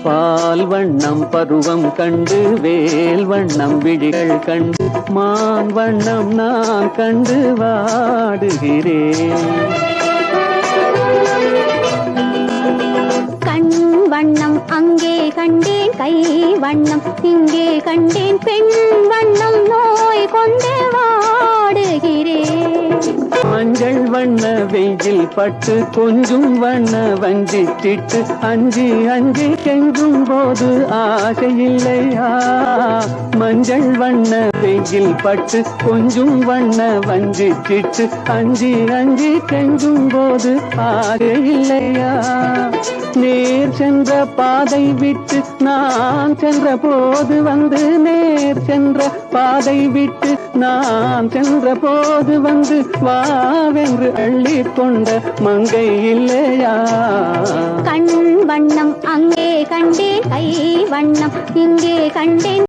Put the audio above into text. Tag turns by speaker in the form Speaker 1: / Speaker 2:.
Speaker 1: பால் வண்ணம் பருவம் கண்டு வேல் வண்ணம் விழிகள் கண்டு மான் வண்ணம் நான் கண்டு வாடுகிறேன்.
Speaker 2: கண் வண்ணம் அங்கே கண்டேன், கை வண்ணம் இங்கே கண்டேன், பெண் வண்ணம் நோய் கொண்டே வாடுகிறேன்.
Speaker 1: மஞ்சள் வண்ண வெயில் பட்டு கொஞ்சும் வண்ண வஞ்சிச்சிட்டு அஞ்சி அஞ்சி கெஞ்சும் போது ஆசையில்லையா? மஞ்சள் வண்ண வெயில் பட்டு கொஞ்சும் வண்ண வஞ்சிச்சிட்டு அஞ்சி அஞ்சி கெஞ்சும் போது ஆசையில்லையா? நேர் சென்ற பாதை விட்டு நான் சென்ற போது வந்து, நேர் சென்ற பாதை விட்டு நான் சென்ற போது வந்து வாவென்று அள்ளி கொண்ட மங்கை இல்லையா?
Speaker 2: கண் வண்ணம் அங்கே கண்டேன், கை வண்ணம் இங்கே கண்டேன்.